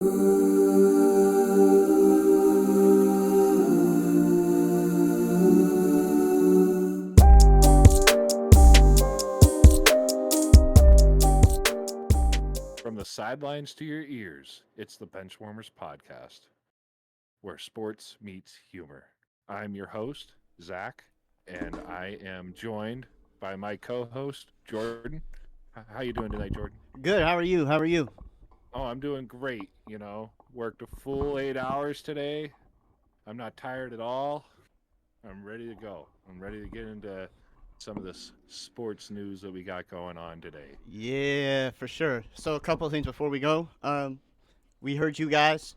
From the sidelines to your ears, it's the Benchwarmers podcast, where sports meets humor. I'm your host, Zach, and I am joined by my co-host, Jordan. How you doing tonight, Jordan? Good. How are you? How are you? Oh, I'm doing great. Worked a full 8 hours today. I'm not tired at all. I'm ready to go. I'm ready to get into some of this sports news that we got going on today. Yeah, for sure. So a couple of things before we go. We heard you guys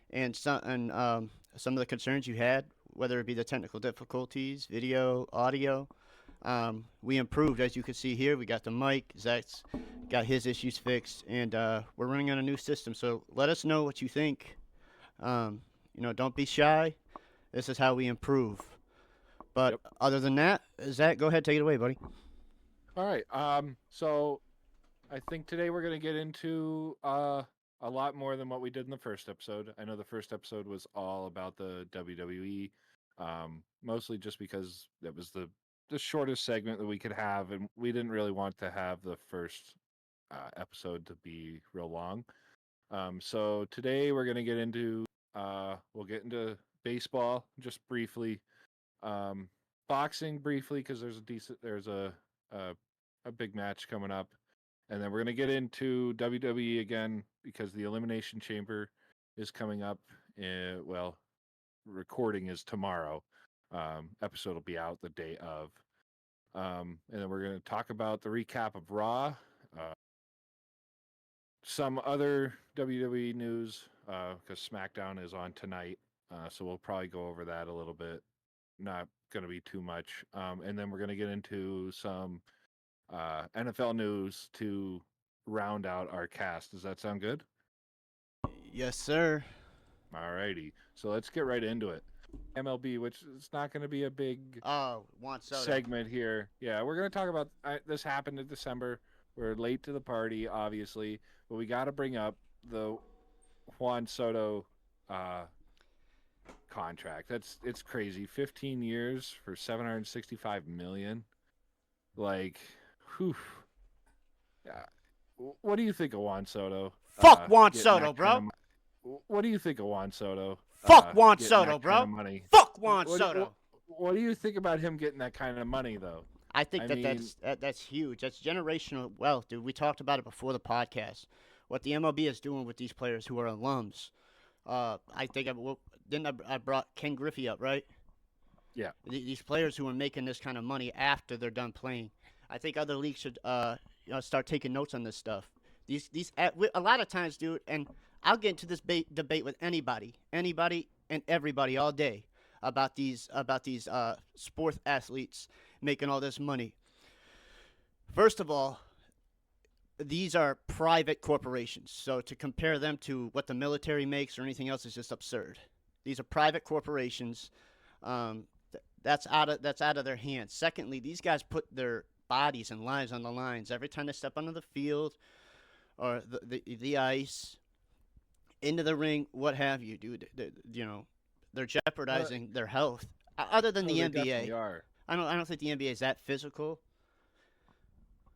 and some of the concerns you had, whether it be the technical difficulties, video, audio. We improved, as you can see here. We got the mic. Zach's got his issues fixed, and we're running on a new system. So let us know what you think. Don't be shy. This is how we improve. But Yep. other than that, Zach, go ahead, take it away, buddy. All right. So I think today we're going to get into a lot more than what we did in the first episode. I know the first episode was all about the WWE, mostly just because it was the shortest segment that we could have, and we didn't really want to have the first episode to be real long. So today we're going to get into we'll get into baseball just briefly, boxing briefly because a a big match coming up. And then we're going to get into WWE again because the Elimination Chamber is coming up. Well, recording is tomorrow. Episode will be out the day of. And then we're going to talk about the recap of Raw, uh, some other WWE news because SmackDown is on tonight. So we'll probably go over that a little bit. Not going to be too much. And then we're going to get into some NFL news to round out our cast. Does that sound good? Yes, sir. All righty. So let's get right into it. MLB, which is not going to be a big Oh, Juan Soto. segment here. Yeah, we're going to talk about this happened in December. We're late to the party, obviously, but we got to bring up the Juan Soto uh, contract. It's crazy. 15 years for 765 million. Like, whew. Yeah. What do you think of Juan Soto? Fuck Juan Getting Soto, that kind of bro. What do you think of Juan Soto? Fuck Juan Getting Soto, that kind bro. of money. Fuck Juan What, Soto. what do you think about him getting that kind of money, though? I think I that mean, that's huge. That's generational wealth, dude. We talked about it before the podcast. What the MLB is doing with these players who are alums. I think I brought Ken Griffey up, right? yeah, These players who are making this kind of money after they're done playing. I think other leagues should start taking notes on this stuff. A lot of times, dude, and I'll get into this debate with anybody, and everybody all day about these sports athletes making all this money. First of all, these are private corporations, so to compare them to what the military makes or anything else is just absurd. These are private corporations. That's out of their hands. Secondly, these guys put their bodies and lives on the lines every time they step onto the field or the ice, into the ring, what have you, dude. They're uh, jeopardizing their health. Other than no, the they definitely NBA, are. I don't think the NBA is that physical.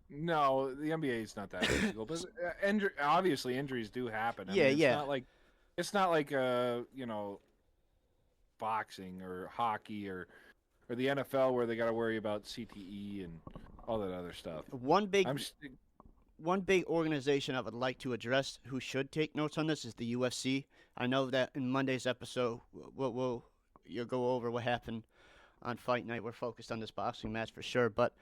No, the NBA is not that physical, but obviously injuries do happen. I Yeah, mean, yeah, it's not like boxing or hockey or the NFL where they got to worry about CTE and all that other stuff. one big I'm st- one big organization I would like to address who should take notes on this is the UFC. I know that in Monday's episode, you'll go over what happened on Fight Night. We're focused on this boxing match for sure, but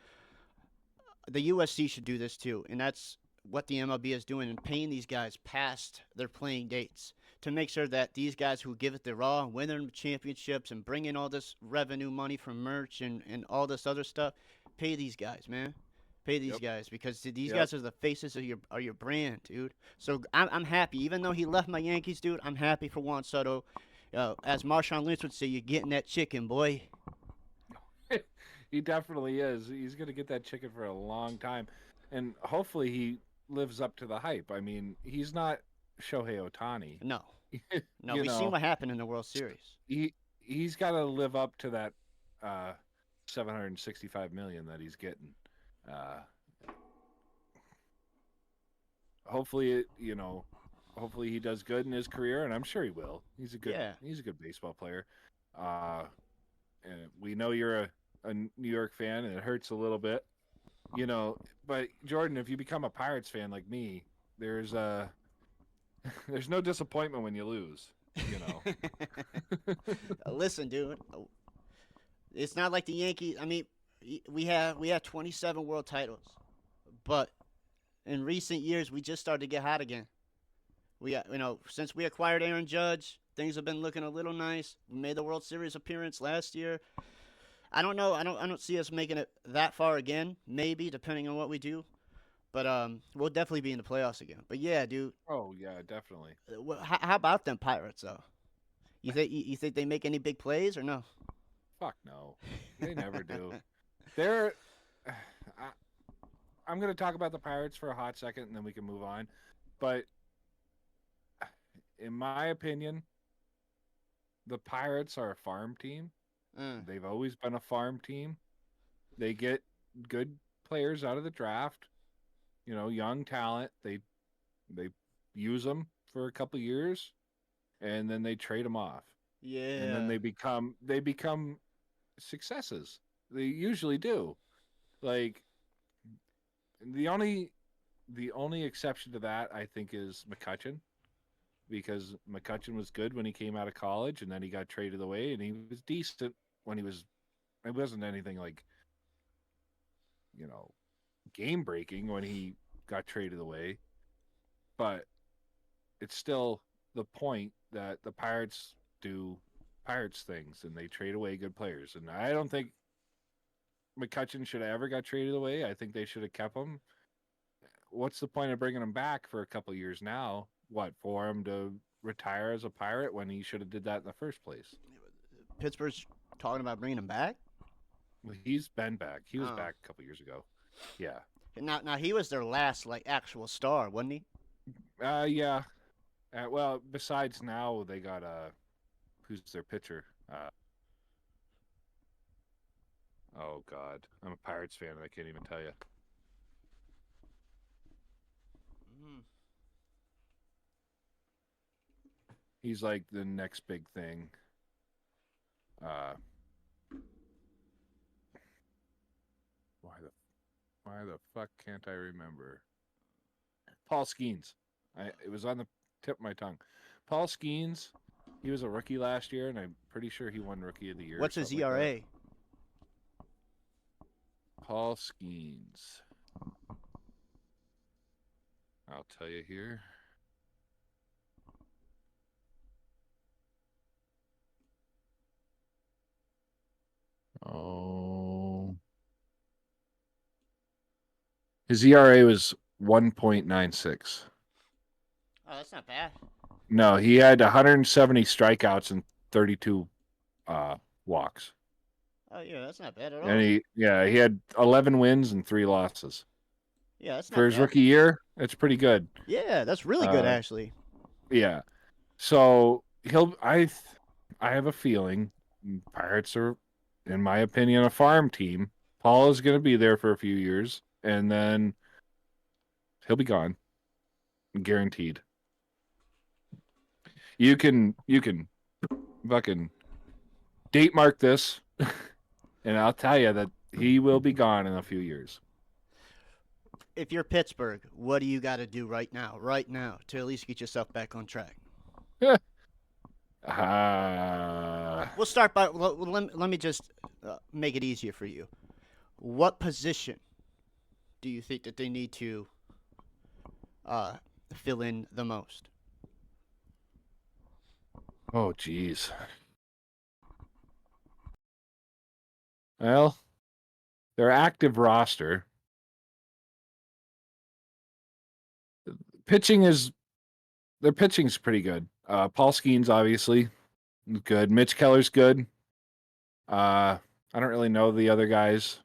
the UFC should do this too, and that's what the MLB is doing and paying these guys past their playing dates to make sure that these guys who give it their all and win their championships and bring in all this revenue money from merch and all this other stuff, pay these guys, man. Pay these yep, guys because these yep. guys are the faces of your brand, dude. So I'm happy, even though he left my Yankees, dude. I'm happy for Juan Soto. As Marshawn Lynch would say, you're getting that chicken, boy. He definitely is. He's going to get that chicken for a long time, and hopefully he lives up to the hype. I mean, he's not Shohei Otani. No, no. You We seen know, what happened in the World Series. he's got to live up to that uh 765 million that he's getting. Uh hopefully, hopefully he does good in his career, and I'm sure he will. Yeah. He's a good baseball player. Uh and we know you're a New York fan, and it hurts a little bit, but Jordan, if you become a Pirates fan like me, there's there's no disappointment when you lose. Listen, dude. It's not like the Yankees. I mean, we have 27 world titles, but in recent years we just started to get hot again. Since we acquired Aaron Judge, things have been looking a little nice. We made the World Series appearance last year. I don't know. I don't see us making it that far again. Maybe depending on what we do, but we'll definitely be in the playoffs again. But yeah, dude. Oh yeah, definitely. How about them Pirates though? You think they make any big plays or no? Fuck no, they never do. They're. I, I'm going to talk about the Pirates for a hot second, and then we can move on. But in my opinion, the Pirates are a farm team. Mm, They've always been a farm team. They get good players out of the draft. Young talent. They use them for a couple years, and then they trade them off, and then yeah. they become successes. They usually do. Like the only the only exception to that, I think, is McCutcheon, because McCutcheon was good when he came out of college, and then he got traded away, and he was decent when he was. It wasn't anything like you know game breaking when he got traded away, but it's still the point that the Pirates do Pirates things, and they trade away good players. And I don't think McCutcheon should have ever got traded away. I think they should have kept him. What's the point of bringing him back for a couple years now? What, for him to retire as a Pirate when he should have did that in the first place? Pittsburgh's talking about bringing him back. Well, he's been back. He was Oh, back a couple years ago. Yeah. now he was their last like actual star, wasn't he? Yeah. Well, besides now they got who's their pitcher? Oh God, I'm a Pirates fan and I can't even tell you. Mm. He's like the next big thing. Uh, why the why the fuck can't I remember? Paul Skeens. It was on the tip of my tongue. Paul Skeens. He was a rookie last year, and I'm pretty sure he won Rookie of the Year or What's his something like that. ERA? Paul Skeens. I'll tell you here. Oh, his ERA was 1.96. Oh, that's not bad. No, he had 170 strikeouts and 32 walks. Oh yeah, that's not bad at And all. he had 11 wins and 3 losses. Yeah, that's For not his bad. rookie year, it's pretty good. Yeah, that's really good Uh, actually. yeah. So I have a feeling Pirates are, in my opinion, a farm team. Paul is going to be there for a few years, and then he'll be gone, guaranteed. You can fucking date mark this, and I'll tell you that he will be gone in a few years. If you're Pittsburgh, what do you got to do right now, to at least get yourself back on track? uh, We'll start by let me just make it easier for you. What position do you think that they need to uh, fill in the most? oh, geez. Well, their active roster pitching is their pitching's pretty good. Paul Skeens obviously good. Mitch Keller's good. I don't really know the other guys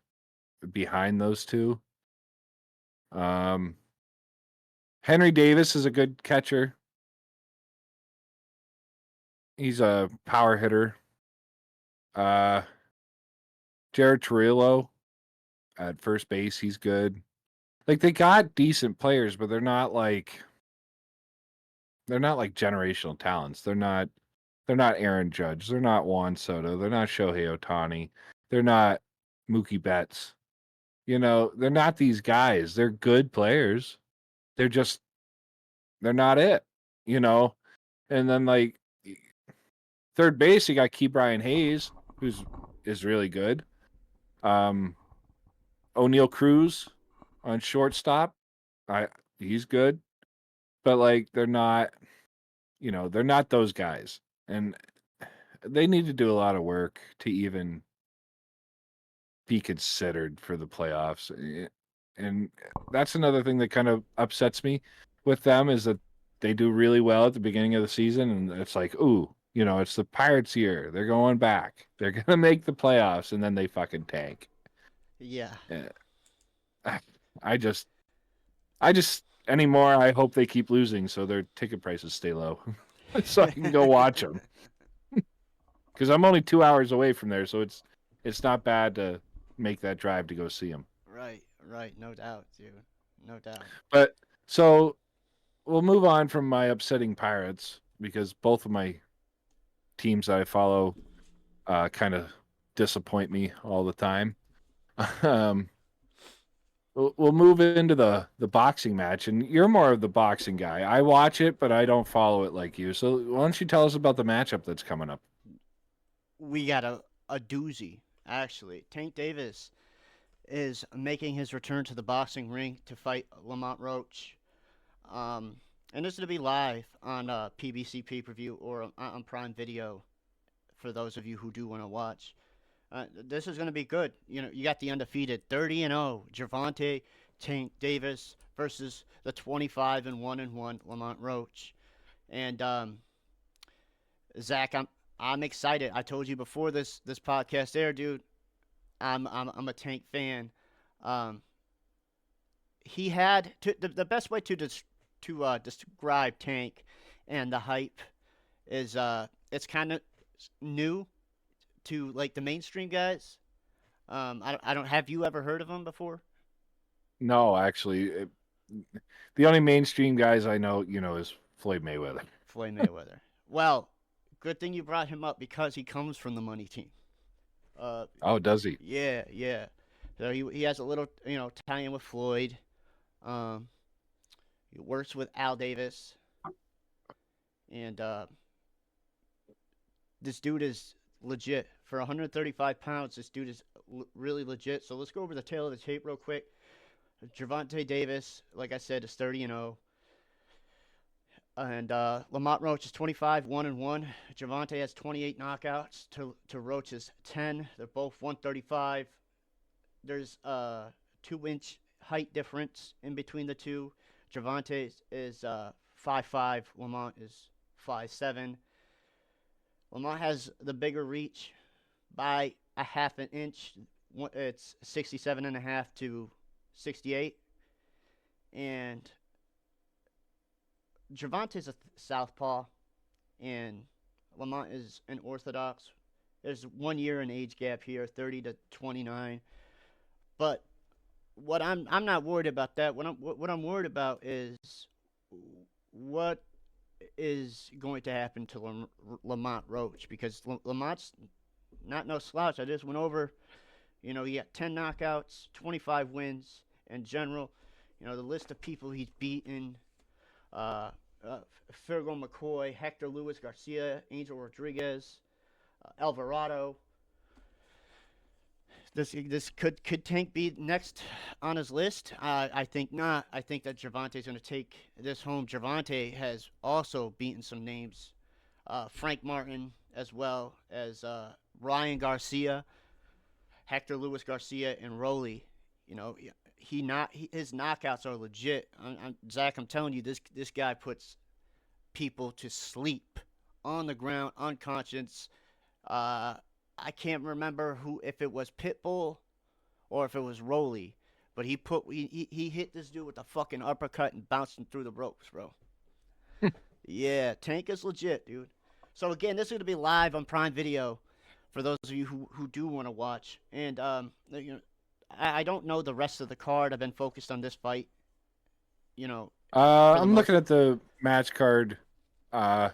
behind those two. Um, Henry Davis is a good catcher. He's a power hitter. Uh, Jared Torrillo at first base, he's good. Like they got decent players, but they're not like generational talents. They're not Aaron Judge. They're not Juan Soto. They're not Shohei Ohtani. They're not Mookie Betts. They're not these guys. They're good players. They're just they're not it. You know, and then like third base, you got Key Brian Hayes, who's is really good. Um, O'Neal Cruz on shortstop, I he's good, but like they're not those guys, and they need to do a lot of work to even be considered for the playoffs. And that's another thing that kind of upsets me with them is that they do really well at the beginning of the season, and it's like, ooh, it's the Pirates year. They're going back. They're gonna make the playoffs, and then they fucking tank. Yeah. Uh, I just, I just anymore. I hope they keep losing so their ticket prices stay low, so I can go watch them. Because I'm only 2 hours away from there, so it's not bad to make that drive to go see them. Right, right, no doubt, dude. No doubt. But so we'll move on from my upsetting Pirates because both of my teams that I follow kind of disappoint me all the time. um, we'll move into the boxing match, and you're more of the boxing guy. I watch it, but I don't follow it like you. So why don't you tell us about the matchup that's coming up? We got a doozy, actually. Tank Davis is making his return to the boxing ring to fight Lamont Roach. Um, and this is to be live on PBC pay per view or on Prime Video for those of you who do want to watch. This is going to be good. You got the undefeated 30-0 Gervonta Tank Davis versus the 25-1 Lamont Roach. And Zach, I'm excited. I told you before this podcast aired, dude. I'm a Tank fan. Um, he had the best way to describe Tank and the hype is it's kind of new to like the mainstream guys. I don't have you ever heard of him before? No, actually, the only mainstream guys I know, is Floyd Mayweather. Floyd Mayweather. Well, good thing you brought him up because he comes from the money team. Uh, Oh, does he? yeah, yeah. So he has a little tie-in with Floyd. Um, he works with Al Davis, and this dude is legit for 135 pounds. This dude is really legit. So let's go over the tail of the tape real quick. Gervonta Davis, like I said, is 30-0. And Lamont Roach is 25-1-1. Gervonta has 28 knockouts to Roach's 10. They're both 135. There's a 2-inch height difference in between the two. Gervonta is 5'5". Lamont is 5'7". Lamont has the bigger reach by a half an inch. It's 67.5 to 68. And Gervonta's a southpaw, and Lamont is an orthodox. There's 1 year in age gap here, 30 to 29. But what I'm not worried about that. What I'm worried about is what is going to happen to Lamont Roach because Lamont's not no slouch. I just went over. He got 10 knockouts, 25 wins in general. The list of people he's beaten: uh, Fergal McCoy, Hector Luis Garcia, Angel Rodriguez, Alvarado. This could Tank be next on his list? I think not. I think that Gervonta's going to take this home. Gervonta has also beaten some names, Frank Martin as well as Ryan Garcia, Hector Luis Garcia, and Rolly. His knockouts are legit. Zach, I'm telling you, this guy puts people to sleep on the ground, unconscious. I can't remember if it was Pitbull or if it was Rolly, but he hit this dude with a fucking uppercut and bounced him through the ropes, bro. Yeah, Tank is legit, dude. So again, this is going to be live on Prime Video for those of you who do want to watch. And you know, I don't know the rest of the card. I've been focused on this fight, you know, for the I'm most. looking at the match card. Uh,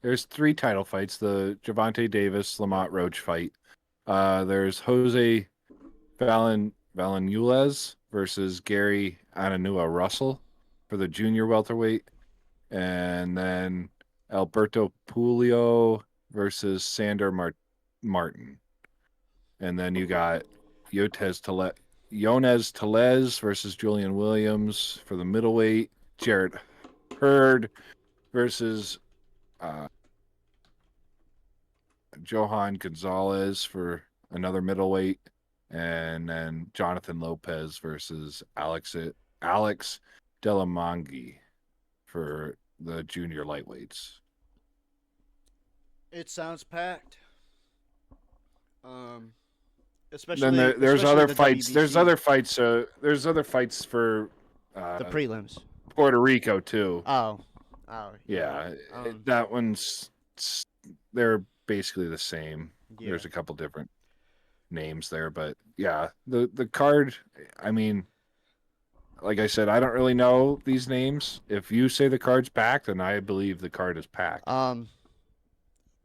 there's 3 title fights: the Javante Davis Lamont Roach fight. There's Jose Valenzuela versus Gary Ananua Russell for the junior welterweight, and then Alberto Pulio versus Martin, and then you got Yotez Tele- Yonez Telez versus Julian Williams for the middleweight. Jarrett Hurd versus uh, Johan Gonzalez for another middleweight, and then Jonathan Lopez versus Alex Delamangi for the junior lightweights. It sounds packed. Um, Then especially there's especially other the fights. There's WBC, other fights. There's other fights for the uh, prelims. Puerto Rico too. Oh, oh yeah, Yeah, that one's they're basically the same. yeah. There's a couple different names there, but yeah, the card. I mean, like I said, I don't really know these names. If you say the card's packed, then I believe the card is packed. Um,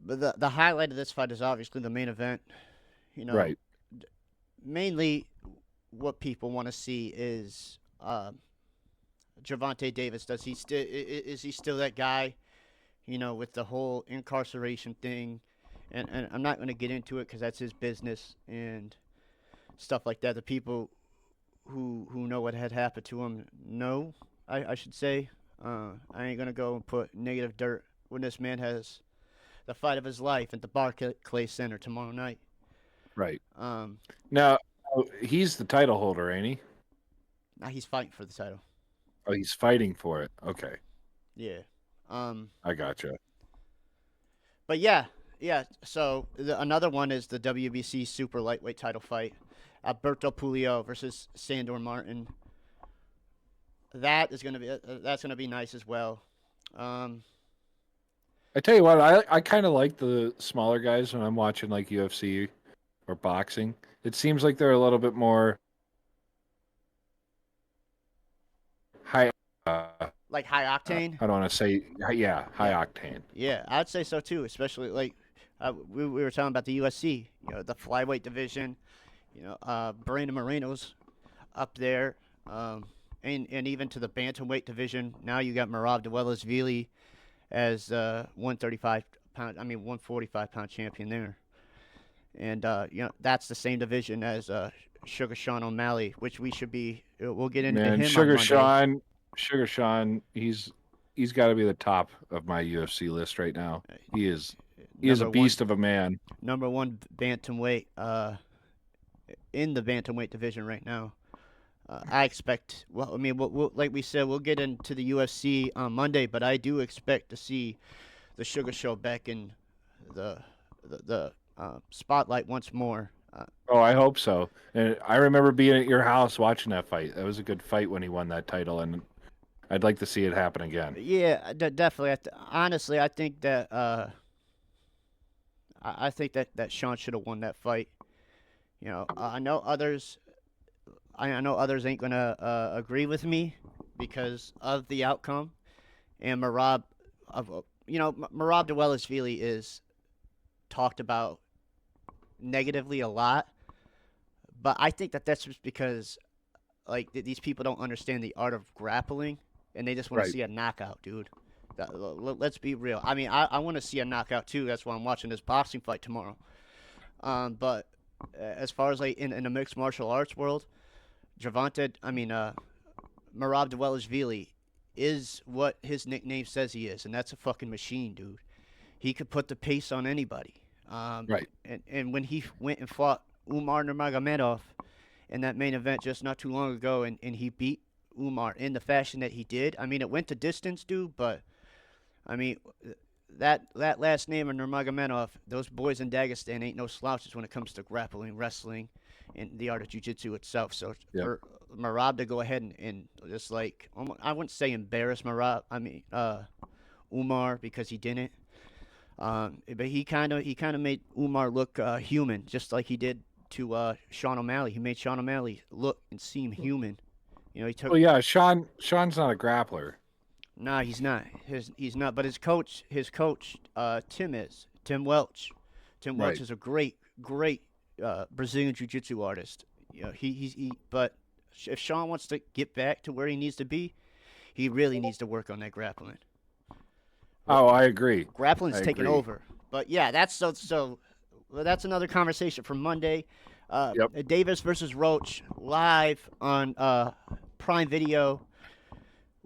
but the highlight of this fight is obviously the main event. You know, Right. mainly what people want to see is Javante Davis. Does he still is he still that guy? You know, with the whole incarceration thing, and I'm not going to get into it because that's his business and stuff like that. The people who know what had happened to him know, I should say. I ain't gonna go and put negative dirt when this man has the fight of his life at the Barclays Center tomorrow night. Right. Um, Now, he's the title holder, ain't he? Now he's fighting for the title. Oh, he's fighting for it. Okay, Yeah. Um, I gotcha. but yeah, yeah. So another one is the WBC super lightweight title fight. Alberto Pulio versus Sandor Martin. That is gonna be that's gonna be nice as well. Um, I tell you what, I kind of like the smaller guys when I'm watching like UFC or boxing. It seems like they're a little bit more high. like high octane. I don't want to say, yeah, high Yeah, octane. yeah. I'd say so too. Especially like we were talking about the USC. You know, the flyweight division. You know, Brandon Moreno's up there. And even to the bantamweight division. Now you got Merab Dwellis-Vili as 135 pound. I mean 145 pound champion there. And you know that's the same division as Sugar Sean O'Malley, which we should be. We'll get into Man, him on Monday. Sugar Sean, he's got to be the top of my UFC list right now. He is a Number one, beast of a man. number one bantamweight in the bantamweight division right now. I expect. Well, I mean, like we said, we'll get into the UFC on Monday, but I do expect to see the Sugar Show back in the the spotlight once more. Oh, I hope so. And I remember being at your house watching that fight. That was a good fight when he won that title, and I'd like to see it happen again. Yeah, definitely. Honestly, I think that I think that Sean should have won that fight. You know, I know others. I know others ain't gonna agree with me because of the outcome. And Marab, you know, Marab Dwellis-Vili is talked about negatively a lot, but I think that that's just because these people don't understand the art of grappling, and they just want to Right. see a knockout, dude. Let's be real. I mean, I want to see a knockout too. That's why I'm watching this boxing fight tomorrow. But as far as like in the mixed martial arts world, Merab Dwellis-Vili is what his nickname says he is, and that's a fucking machine, dude. He could put the pace on anybody. Right. And when he went and fought Umar Nurmagomedov in that main event just not too long ago, and he beat Umar in the fashion that he did. I mean, it went to distance, dude, but I mean, that last name of Nurmagomedov, those boys in Dagestan ain't no slouches when it comes to grappling, wrestling, and the art of jiu-jitsu itself. So Yep. for Marab to go ahead and just like, I wouldn't say embarrass Marab. I mean, Umar because he didn't. But he kind of made Umar look human, just like he did to Sean O'Malley. He made Sean O'Malley look and seem human. He took. Well, yeah, Sean's not a grappler. Nah, he's not. He's not. But his coach, Tim Welch. Tim Welch Right. is a great Brazilian jiu-jitsu artist. But if Sean wants to get back to where he needs to be, he really needs to work on that grappling. Oh, I agree. I Grappling's taken agree. over. But yeah, that's so. Well, that's another conversation for Monday. Yep. Davis versus Roach live on Prime Video.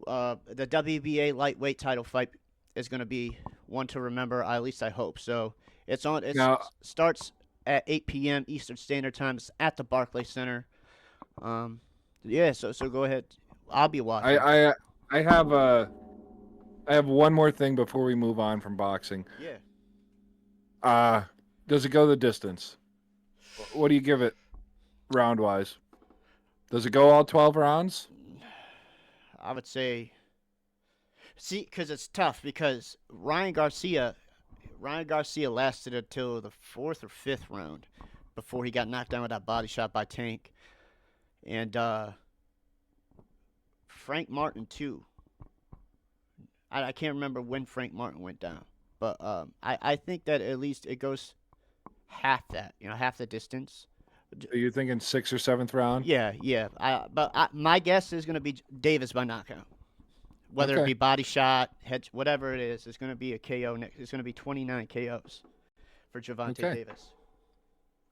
The WBA lightweight title fight is going to be one to remember. At least I hope so. It's on. It Now, starts at 8 p.m. Eastern Standard Time. It's at the Barclays Center. Yeah. So go ahead. I'll be watching. I I have I have one more thing before we move on from boxing. Yeah. Uh, does it go the distance? What do you give it round wise? Does it go all 12 rounds? I would say. See, because it's tough because Ryan Garcia lasted until the fourth or fifth round before he got knocked down with that body shot by Tank, and Frank Martin too. I can't remember when Frank Martin went down, but I think that at least it goes half that, half the distance. Are you thinking 6th or 7th round? Yeah, yeah. My guess is going to be Davis by knockout. Whether it Okay. be body shot, head, whatever it is, it's going to be a KO next. It's going to be 29 KOs for Javante Okay. Davis.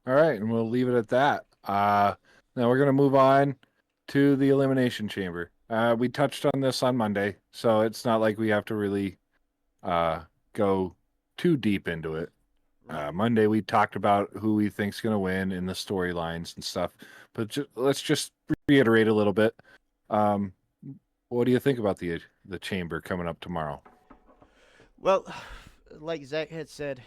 All right, and we'll leave it at that. Now we're gonna move on to the elimination chamber. We touched on this on Monday, so it's not like we have to really go too deep into it. Right. Monday we talked about who we think's gonna win in the storylines and stuff, but let's just reiterate a little bit. Um, what do you think about the chamber coming up tomorrow? Well, like Zach had said,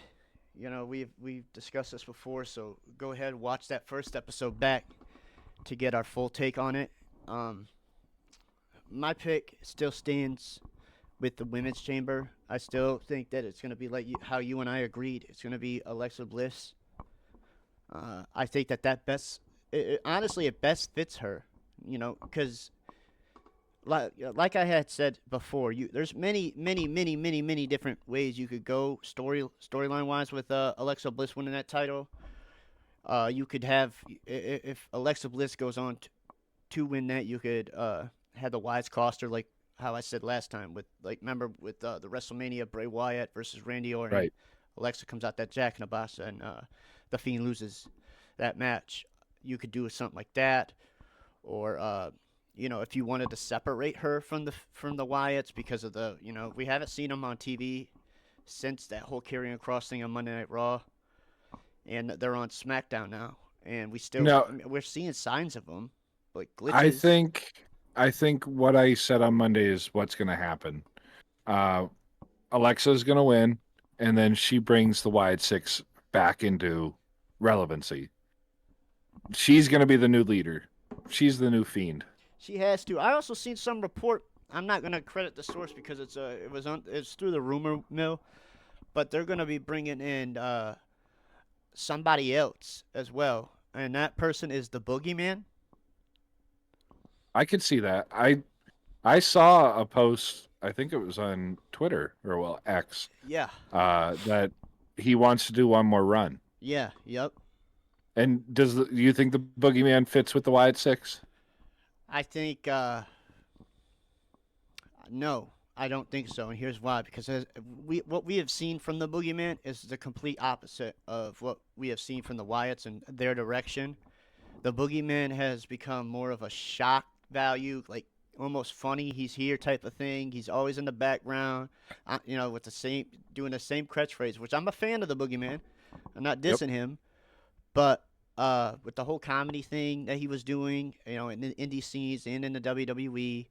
we've discussed this before, so go ahead and watch that first episode back to get our full take on it. Um, my pick still stands with the women's chamber. I still think that it's going to be like how you and I agreed. It's going to be Alexa Bliss. I think that best, honestly, it best fits her. Because like I had said before, there's many different ways you could go storyline wise with Alexa Bliss winning that title. You could have if Alexa Bliss goes on to win that, you could have the Wyatt's cost her, like how I said last time with remember with the WrestleMania Bray Wyatt versus Randy Orton. Right. Alexa comes out that Jack in the Box and the Fiend loses that match. You could do something like that, or if you wanted to separate her from the Wyatts because of we haven't seen them on TV since that whole Karrion Kross thing on Monday Night Raw, and they're on SmackDown now, and No, we're seeing signs of them, like glitches. I think what I said on Monday is what's gonna happen. Uh, Alexa's gonna win, and then she brings the Wyatt Six back into relevancy. She's gonna be the new leader. She's the new Fiend. She has to. I also seen some report. I'm not gonna credit the source because it's through the rumor mill, but they're gonna be bringing in somebody else as well, and that person is the Boogeyman. I could see that. I saw a post. I think it was on Twitter or X. Yeah. That he wants to do one more run. Yeah. Yep. And do you think the Boogeyman fits with the Wyatt Six? I think no, I don't think so, and here's why. Because what we have seen from the Boogeyman is the complete opposite of what we have seen from the Wyatts and their direction. The Boogeyman has become more of a shock value, like almost funny. He's here type of thing. He's always in the background, with doing the same catchphrase, which I'm a fan of the Boogeyman. I'm not Yep. dissing him, but with the whole comedy thing that he was doing, in the indie scenes and in the WWE,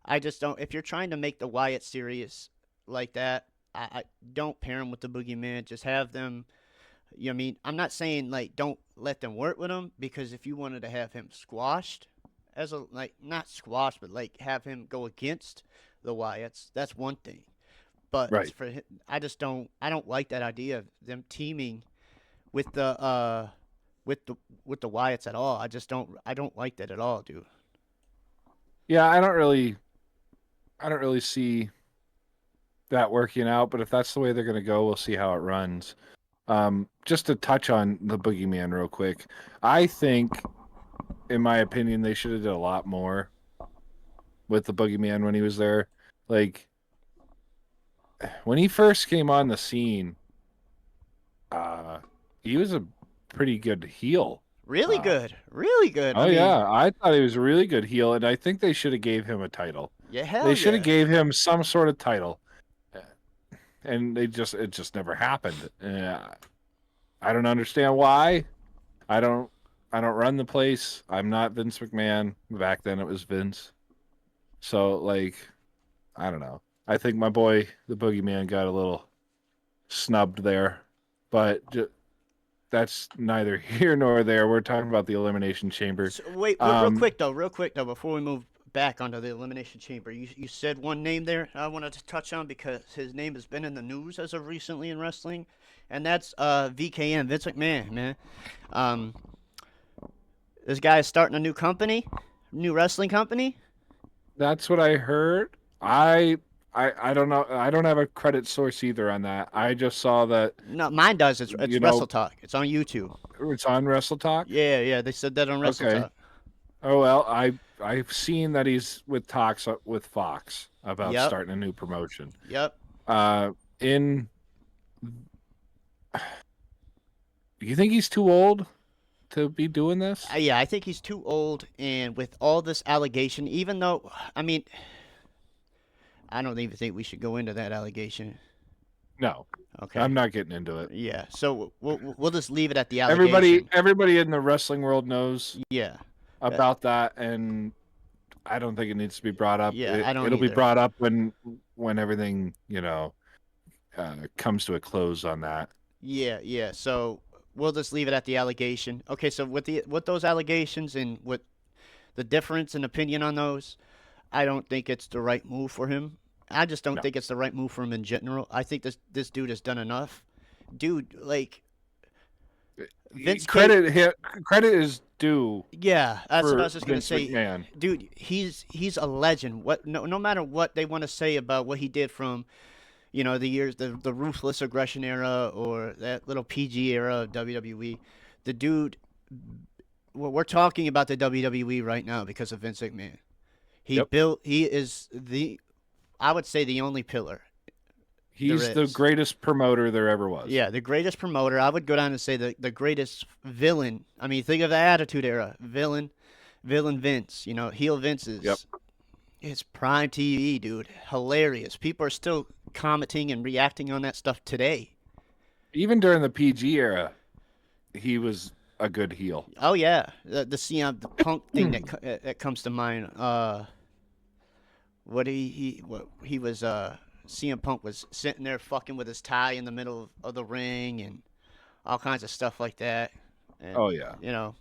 I just don't. If you're trying to make the Wyatt serious like that, I don't pair him with the Boogeyman. Just have them. You know what I mean? I'm not saying like don't let them work with him, because if you wanted to have him squashed as a not squashed, but like have him go against the Wyatts, that's one thing. But Right. I just don't. I don't like that idea of them teaming with the with the with the Wyatts at all. I just don't. I don't like that at all, dude. Yeah, I don't really see that working out, but if that's the way they're going to go, we'll see how it runs. Just to touch on the Boogeyman real quick, I think, in my opinion, they should have did a lot more with the Boogeyman when he was there. Like when he first came on the scene, uh, he was a pretty good heel. Really Uh, good, really good. I oh mean, yeah, I thought he was a really good heel, and I think they should have gave him a title. yeah, hell They should have yeah. gave him some sort of title, and it just never happened. I don't understand why. I don't I don't run the place. I'm not Vince McMahon. Back then it was Vince. So like I don't know. I think my boy the Boogeyman got a little snubbed there, but that's neither here nor there. We're talking about the Elimination Chamber. So, wait, Um, real quick though, before we move back onto the elimination chamber, you said one name there I wanted to touch on because his name has been in the news as of recently in wrestling, and that's VKM, Vince McMahon, man. Um, this guy is starting a new company, new wrestling company. that's what I heard. I don't know. I don't have a credit source either on that. I just saw that No, mine does. It's you Wrestle know Talk. It's on YouTube. it's on Wrestle Talk. Yeah, yeah, they said that on Wrestle Okay. Talk. Oh well, I've seen that he's with talks with Fox about Yep, starting a new promotion. yep. Uh, in you think he's too old to be doing this? Yeah, I think he's too old, and with all this allegation, even though, I mean, I don't even think we should go into that allegation. No, Okay. I'm not getting into it. Yeah. So we'll just leave it at the allegation. Everybody in the wrestling world knows Yeah. Uh, about that, and I don't think it needs to be brought up. yeah. I don't It'll be either. brought up when everything comes to a close on that. Yeah. Yeah. So we'll just leave it at the allegation. Okay. So with those allegations and with the difference in opinion on those, I don't think it's the right move for him. I just don't No, think it's the right move for him in general. I think this dude has done enough. Dude, like Vince K. credit is due Yeah, that's what I for was just gonna Vince say. McMahon. Dude, he's a legend. What no matter what they want to say about what he did from the years the ruthless aggression era or that little PG era of WWE, the dude. Well, we're talking about the WWE right now because of Vince McMahon. Yep. He is I would say the only pillar there He's the is. greatest promoter there ever was. Yeah, the greatest promoter. I would go down and say the greatest villain. I mean, think of the Attitude Era. Villain Vince. Heel Vince Yep. is it's prime TV, dude. Hilarious. People are still commenting and reacting on that stuff today. Even during the PG era, he was a good heel. Oh yeah, the CM the Punk thing that comes to mind. What he was CM Punk was sitting there fucking with his tie in the middle of the ring and all kinds of stuff like that. And, Oh yeah.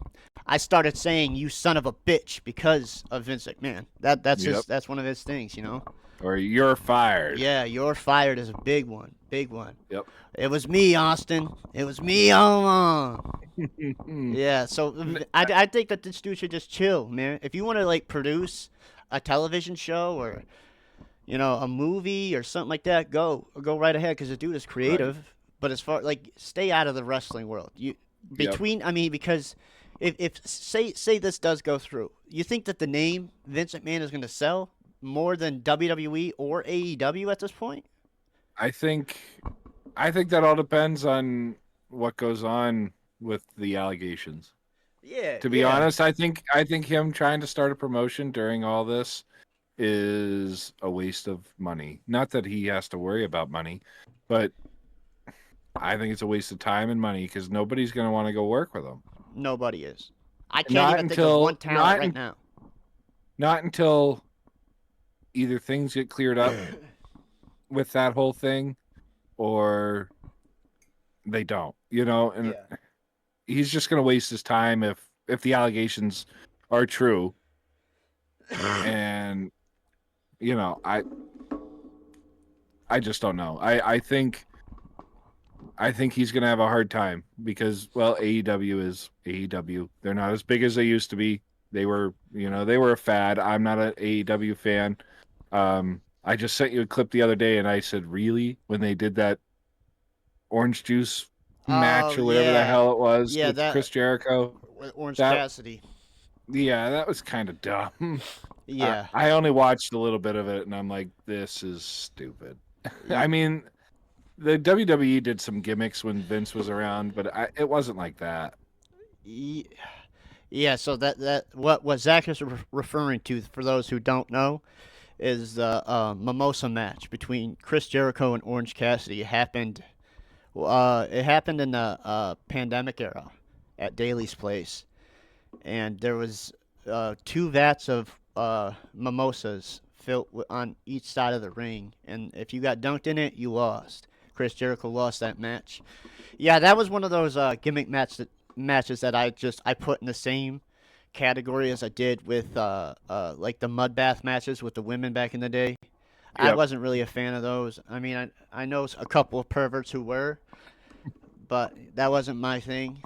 I started saying "you son of a bitch" because of Vince McMahon. Yep. That's one of his things. Or you're fired. Yeah, you're fired is a big one. Big one. Yep. It was me, Austin. It was me all along. Yeah, so I think that this dude should just chill, man. If you want to like produce a television show or a movie or something like that, go right ahead because the dude is creative. Right. But as far like stay out of the wrestling world. I mean, because if say this does go through, you think that the name Vince McMahon is going to sell more than WWE or AEW at this point? I think that all depends on what goes on with the allegations. Yeah. To be honest, I think him trying to start a promotion during all this is a waste of money. Not that he has to worry about money, but I think it's a waste of time and money because nobody's going to want to go work with him. Nobody is. I can't even think of one talent right now. Not until either things get cleared up with that whole thing or they don't, and he's just going to waste his time if the allegations are true. And I I just don't know. I think he's gonna have a hard time because, well, AEW is AEW. They're not as big as they used to be. They were, they were a fad. I'm not an AEW fan. I just sent you a clip the other day, and I said, really, when they did that orange juice Oh match or whatever the yeah, hell it was yeah, with that Chris Jericho, with Orange that Cassidy. yeah, that was kind of dumb. Yeah, I only watched a little bit of it, and I'm like, this is stupid. I y- mean, the WWE did some gimmicks when Vince was around, but it wasn't like that. y- yeah. So that what Zach is referring to, for those who don't know, is the mimosa match between Chris Jericho and Orange Cassidy. It happened in the pandemic era at Daly's place, and there was two vats of mimosas filled on each side of the ring, and if you got dunked in it, you lost. Chris Jericho lost that match. Yeah, that was one of those matches that I put in the same category as I did with like the mud bath matches with the women back in the day. I Yep. wasn't really a fan of those. I mean, I know a couple of perverts who were, but that wasn't my thing.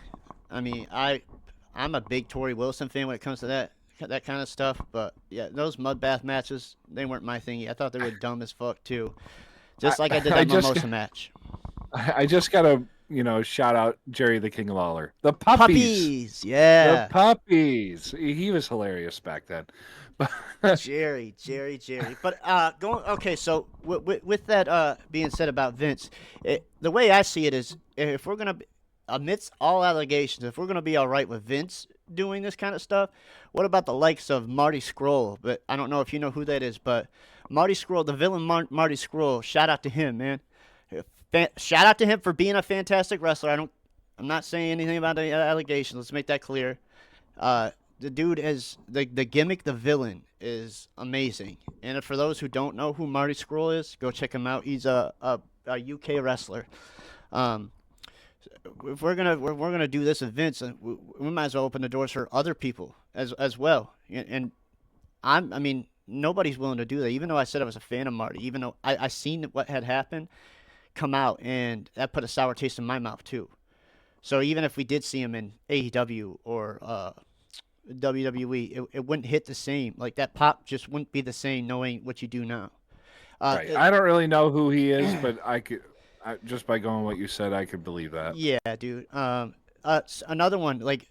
I mean, I'm a big Tori Wilson fan when it comes to that kind of stuff. But yeah, those mud bath matches, they weren't my thing. I thought they were dumb as fuck too. I, Just like I did I that just mimosa match. I just gotta, shout out Jerry the King Lawler. The puppies. Puppies, The yeah. puppies. He was hilarious back then. Jerry. But going okay. So with that being said about Vince, the way I see it is, if we're gonna amidst all allegations, if we're gonna be all right with Vince doing this kind of stuff, what about the likes of Marty Scurll? But I don't know if you know who that is, but Marty Scurll, the villain Marty Scurll. Shout out to him, man. Shout out to him for being a fantastic wrestler. I'm not saying anything about the allegations. Let's make that clear. The dude is the gimmick. The villain is amazing. And for those who don't know who Marty Scurll is, go check him out. He's a UK wrestler. Um, if we're gonna do this event, we might as well open the doors for other people as well. And I mean, nobody's willing to do that. Even though I said I was a fan of Marty, even though I seen what had happened come out, and that put a sour taste in my mouth too. So even if we did see him in AEW or WWE, it wouldn't hit the same. Like that pop just wouldn't be the same knowing what you do now. Right. I don't really know who he is, but just by going what you said, I could believe that. Yeah, dude. Another one like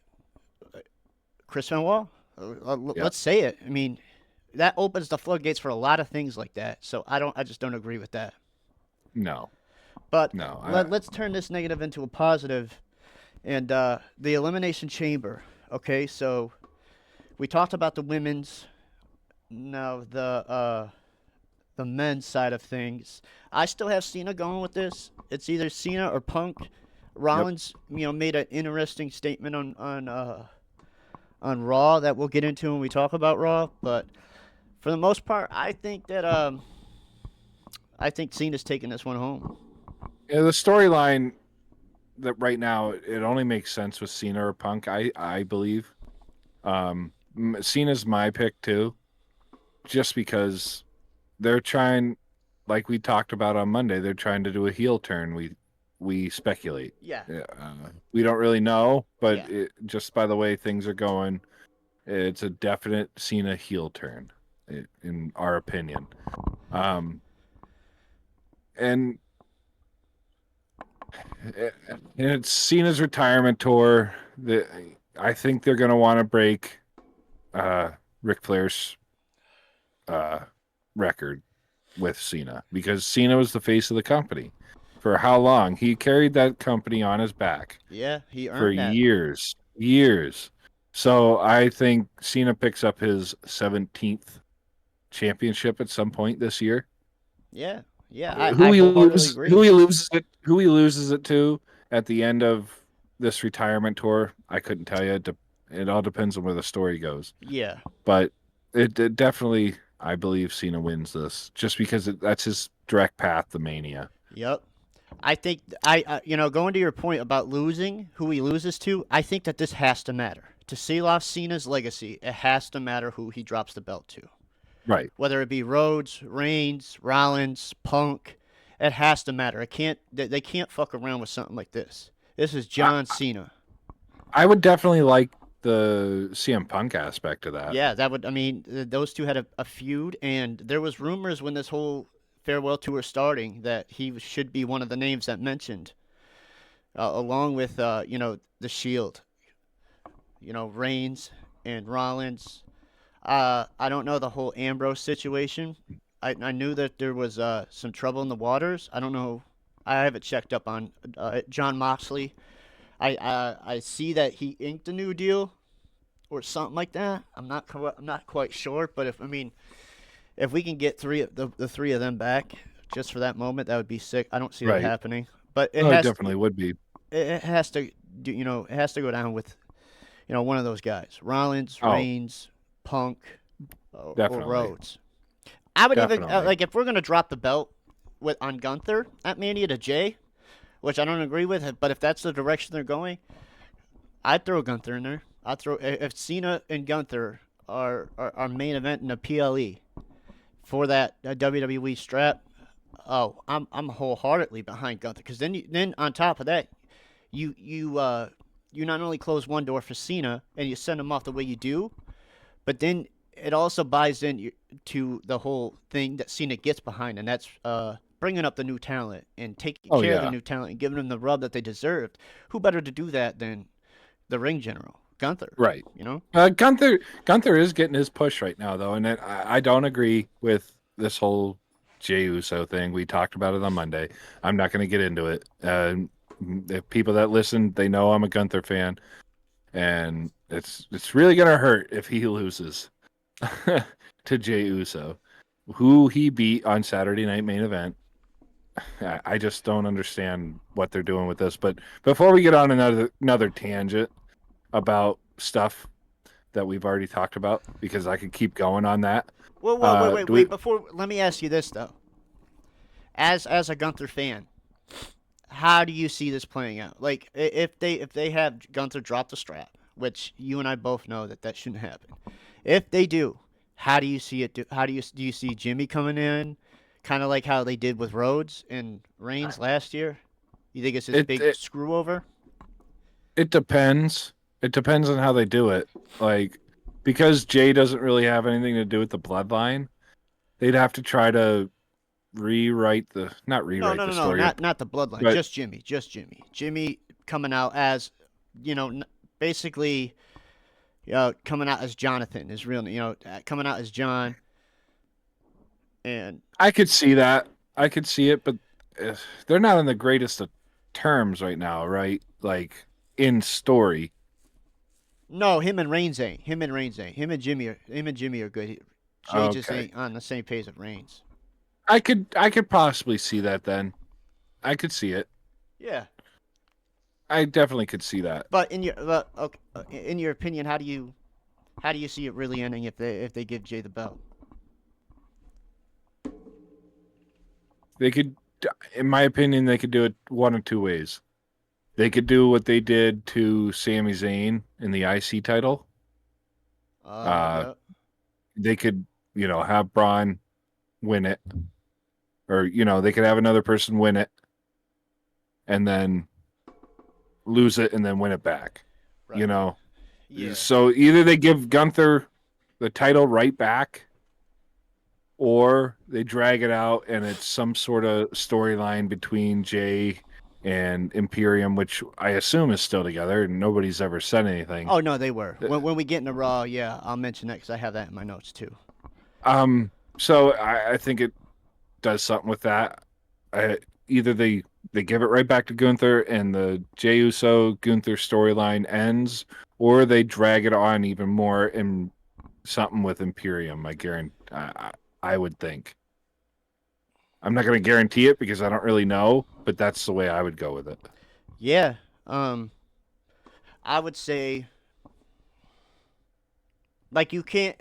Chris Benoit. Yeah. Let's say it. I mean, that opens the floodgates for a lot of things like that. So I just don't agree with that. No. But No. let's turn this negative into a positive. And the Elimination Chamber. Okay, so we talked about the women's. Now the men's side of things. I still have Cena going with this. It's either Cena or Punk. Yep. Rollins, made an interesting statement on Raw that we'll get into when we talk about Raw. But for the most part, I think Cena's taking this one home. Yeah, the storyline that right now it only makes sense with Cena or Punk. I believe. Cena's my pick too, just because they're trying, like we talked about on Monday, they're trying to do a heel turn. We speculate. Yeah. We don't really know, but Yeah. just by the way things are going, it's a definite Cena heel turn, in our opinion. And it's Cena's retirement tour. I think they're going to want to break Ric Flair's record with Cena, because Cena was the face of the company for how long? He carried that company on his back Yeah, he for earned that. years. So I think Cena picks up his 17th championship at some point this year. Yeah. Yeah, I wholeheartedly agree. Who he loses it to at the end of this retirement tour, I couldn't tell you. It all depends on where the story goes. Yeah. But it definitely, I believe Cena wins this, just because that's his direct path to Mania. Yep. I think going to your point about losing, who he loses to, I think that this has to matter. To seal off Cena's legacy, it has to matter who he drops the belt to. Right. Whether it be Rhodes, Reigns, Rollins, Punk, It has to matter. It can't. They can't fuck around with something like this. This is I, John Cena. I would definitely like the CM Punk aspect of that. Yeah, that would. I mean, those two had a feud, and there was rumors when this whole farewell tour starting that he should be one of the names that mentioned, along with the Shield, Reigns and Rollins. I don't know the whole Ambrose situation. I knew that there was some trouble in the waters. I don't know. I haven't checked up on John Moxley. I see that he inked a new deal or something like that. I'm not quite sure, but if we can get the three of them back just for that moment, that would be sick. I don't see that Right. happening, but Oh, it definitely would be. it has to do it has to go down with one of those guys, Rollins, Oh, Reigns, Punk, or definitely. Rhodes. I would even Definitely. like if we're gonna drop the belt on Gunther at Mania to Jay, which I don't agree with, but if that's the direction they're going, I'd throw Gunther in there. I'd throw if Cena and Gunther are our main event in the PLE for that WWE strap. Oh, I'm wholeheartedly behind Gunther because then on top of that, you not only close one door for Cena and you send him off the way you do, but then it also buys in to the whole thing that Cena gets behind, and that's bringing up the new talent and taking Oh care of the yeah. new talent and giving them the rub that they deserved. Who better to do that than the ring general, Gunther? Right. You know? Gunther is getting his push right now though, and I don't agree with this whole Jey Uso thing. We talked about it on Monday. I'm not going to get into it. If people that listen, they know I'm a Gunther fan, and it's really going to hurt if he loses to Jey Uso, who he beat on Saturday Night Main Event. I just don't understand what they're doing with this. But before we get on another tangent about stuff that we've already talked about, because I could keep going on that. Well, wait, wait, Do we? wait. Before, let me ask you this though. As a Gunther fan, how do you see this playing out? Like, if they have Gunther drop the strap, which you and I both know that shouldn't happen. If they do, how do you see it? How do you see Jimmy coming in, kind of like how they did with Rhodes and Reigns last year? You think it's this It, big it screw over? it depends. It depends on how they do it. Like, because Jay doesn't really have anything to do with the bloodline, they'd have to try to not No, rewrite no, the no, no, story, not the bloodline. but Just Jimmy. Jimmy coming out as, basically, coming out as Jonathan, his real, coming out as John, and I could see that. I could see it, but they're not on the greatest of terms right now, right? Like in story. no, him and Reigns ain't. Him and Jimmy are good. Jay just Okay. ain't on the same page as Reigns. I could possibly see that then. I could see it. Yeah, I definitely could see that. but okay, in your opinion, how do you see it really ending if they give Jay the belt? They could, in my opinion, they could do it one of two ways. They could do what they did to Sami Zayn in the IC title. Uh, Yeah. they could, have Braun win it, or they could have another person win it and then lose it and then win it back. You Right. know, Yeah. so either they give Gunther the title right back, or they drag it out and it's some sort of storyline between Jay and Imperium, which I assume is still together, and nobody's ever said anything. Oh no, they were. When we get into Raw, yeah, I'll mention that because I have that in my notes too. Um, so I think it does something with that. Either they give it right back to Gunther and the Jey Uso Gunther storyline ends, or they drag it on even more in something with Imperium. I guarantee. I would think. I'm not going to guarantee it because I don't really know, but that's the way I would go with it. Yeah. Um, I would say like you can't.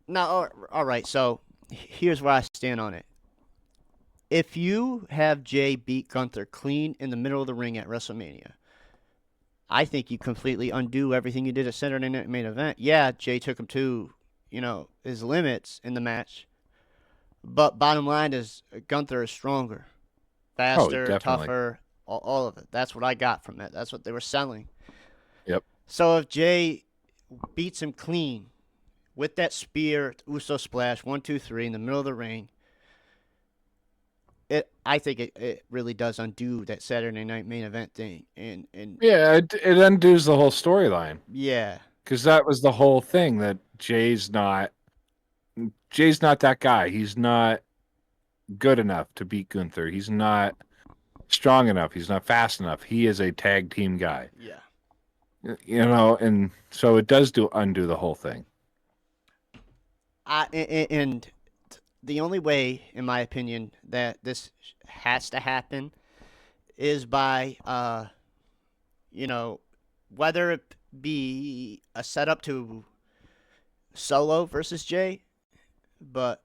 Now, all right. So here's where I stand on it. If you have Jay beat Gunther clean in the middle of the ring at WrestleMania, I think you completely undo everything you did at Saturday Night Main Event. Yeah, Jay took him to his limits in the match. But bottom line is Gunther is stronger, Oh, faster, definitely. tougher, all of it. That's what I got from it. That's what they were selling. Yep. So if Jay beats him clean with that spear, Uso splash, 1, 2, 3 in the middle of the ring, I think it really does undo that Saturday night main event thing. And Yeah, it undoes the whole storyline yeah, because that was the whole thing that Jay's not that guy. He's not good enough to beat Gunther. He's not strong enough. He's not fast enough. He is a tag team guy. yeah. And so it does undo the whole thing. And the only way, in my opinion, that this has to happen is by you know, whether it be a setup to Solo versus Jay, but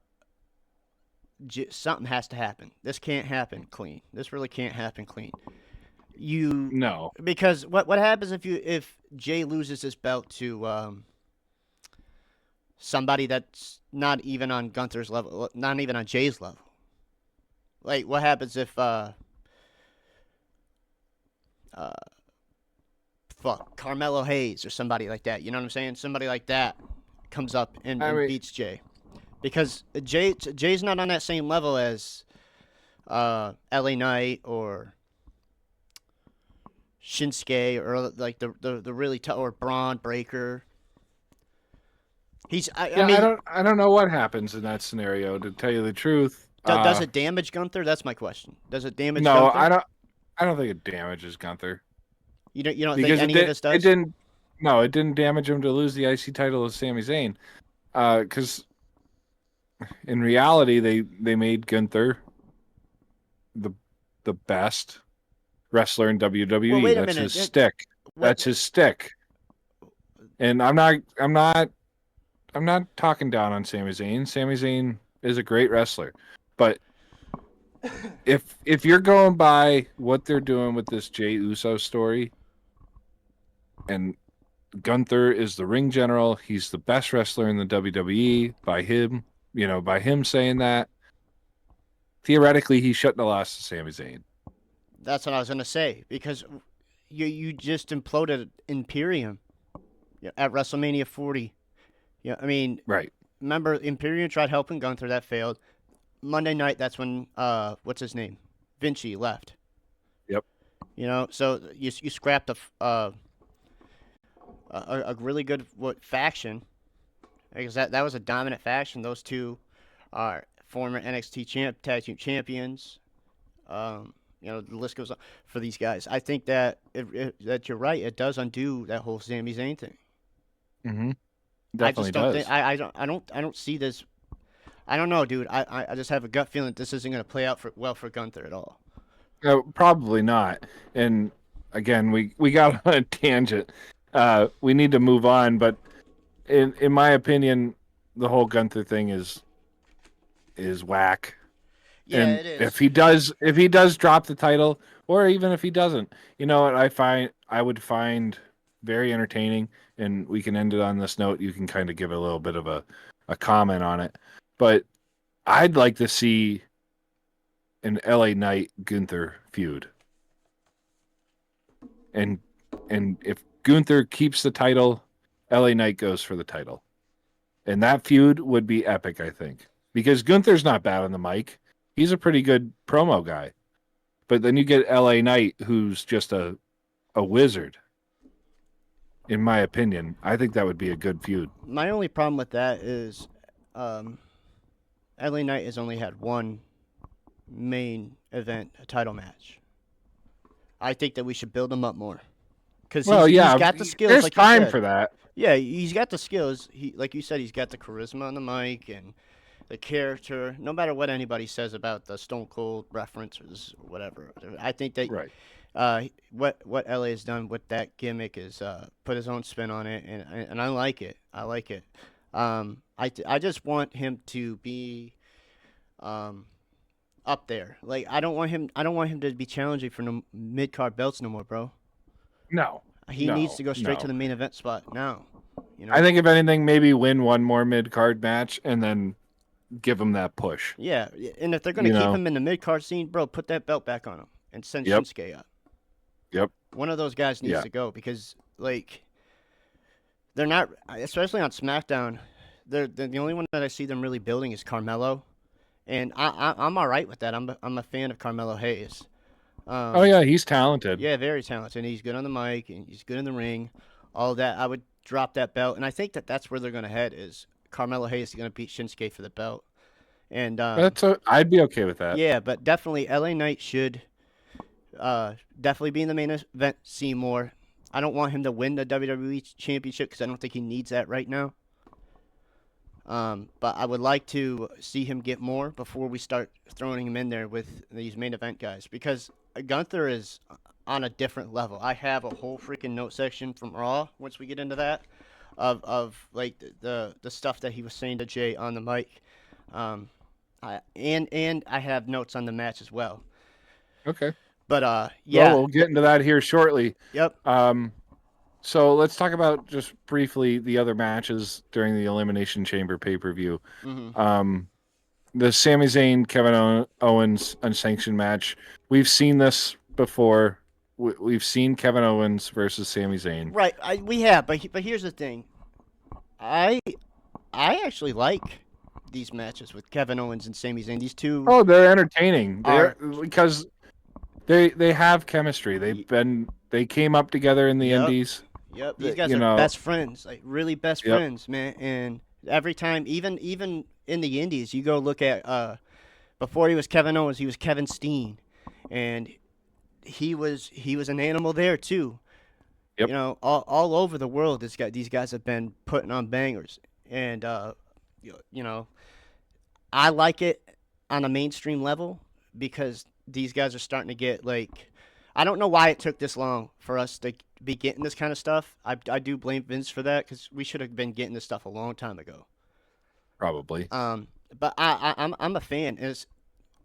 something has to happen. This can't happen clean. This really can't happen clean. You No. Because what happens if Jay loses his belt to somebody that's not even on Gunther's level, not even on Jay's level? Like, what happens if uh Carmelo Hayes or somebody like that? You know what I'm saying? Somebody like that comes up and, I and mean, beats Jay, because Jay's not on that same level as LA Knight or Shinsuke, or like the really tough, or Braun Breaker. I yeah, mean, I don't know what happens in that scenario, to tell you the truth. does it damage Gunther? That's my question. Does it damage No, Gunther? I don't think it damages Gunther You don't think because any of this it does? didn't no, it didn't damage him to lose the IC title with Sami Zayn. Because in reality, they made Gunther the the best wrestler in Well, WWE. wait a That's minute. his stick. What? That's his stick. And I'm not talking down on Sami Zayn. Sami Zayn is a great wrestler. But if you're going by what they're doing with this Jey Uso story, and Gunther is the ring general, he's the best wrestler in the WWE by him, by him saying that, theoretically he shouldn't have lost to Sami Zayn. That's what I was gonna say, because you just imploded Imperium at WrestleMania 40. Yeah, I mean, Right. remember Imperium tried helping Gunther, that failed. Monday night, that's when what's his name, Vinci left. Yep. So you scrapped a really good faction, because that was a dominant faction. Those two are former NXT tag team champions. The list goes on for these guys. I think that that you're right. It does undo that whole Sami Zayn thing. Mm-hmm. I Definitely just don't think does. I don't see this. I don't know, dude. I just have a gut feeling that this isn't going to play out well for Gunther at all. Probably not. And again, we got on a tangent. We need to move on, but in my opinion, the whole Gunther thing is whack. Yeah, And it is. if he does drop the title, or even if he doesn't, you know what I would find very entertaining, and we can end it on this note. You can kind of give a little bit of a comment on it. But I'd like to see an LA Knight Gunther feud. And if Gunther keeps the title, LA Knight goes for the title. And that feud would be epic, I think. Because Gunther's not bad on the mic. He's a pretty good promo guy. But then you get LA Knight, who's just a wizard. In my opinion, I think that would be a good feud. My only problem with that is, um, LA Knight has only had one main event title match. I think that we should build him up more, because Well, he's yeah, got the skills, there's like you time said. for that. Yeah, he's got the skills. Like you said, he's got the charisma on the mic and the character. No matter what anybody says about the Stone Cold references or whatever, I think that Right. what LA has done with that gimmick is put his own spin on it, and I like it. I like it. I just want him to be um, up there. Like, I don't want him to be challenging for no mid card belts no more, bro. No. He needs No. to go straight to No. the main event spot now. I think if anything, maybe win one more mid card match and then give him that push. Yeah, and if they're gonna You keep know. him in the mid card scene, bro, put that belt back on him and send Yep. Shinsuke up. Yep. One of those guys needs Yeah. to go because like they're not, especially on SmackDown. They're the only one that I see them really building is Carmelo, and I'm all right with that. I'm a fan of Carmelo Hayes. Oh yeah, he's talented. Yeah, very talented. He's good on the mic and he's good in the ring. All that. I would drop that belt, and I think that that's where they're gonna head is Carmelo Hayes is gonna beat Shinsuke for the belt. And I'd be okay with that. yeah, but definitely LA Knight should definitely be in the main event. Seymour. I don't want him to win the WWE Championship because I don't think he needs that right now. But I would like to see him get more before we start throwing him in there with these main event guys because Gunther is on a different level. I have a whole freaking note section from Raw once we get into that of like the stuff that he was saying to Jay on the mic. And I have notes on the match as well. Okay. But yeah. Well, we'll get into that here shortly. Yep. So let's talk about just briefly the other matches during the Elimination Chamber pay-per-view. Mm-hmm. The Sami Zayn Kevin Owens unsanctioned match. We've seen this before. We've seen Kevin Owens versus Sami Zayn. Right. We have, but here's the thing. I actually like these matches with Kevin Owens and Sami Zayn. These two. Oh, they're entertaining. Because they have chemistry. They came up together in the Indies. Yep, these guys are best friends, like really best friends, man. And every time, even in the Indies, you go look at before he was Kevin Owens, he was Kevin Steen, and he was an animal there too. Yep. You know, all over the world, these guys have been putting on bangers, and you know, I like it on a mainstream level because these guys are starting to get like. I don't know why it took this long for us to be getting this kind of stuff. I do blame Vince for that because we should have been getting this stuff a long time ago. Probably. But I'm a fan. It's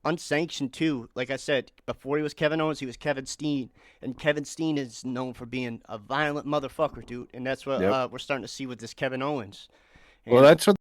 unsanctioned too. Like I said, before he was Kevin Owens, he was Kevin Steen, and Kevin Steen is known for being a violent motherfucker, dude. And that's what we're starting to see with this Kevin Owens. Well, that's what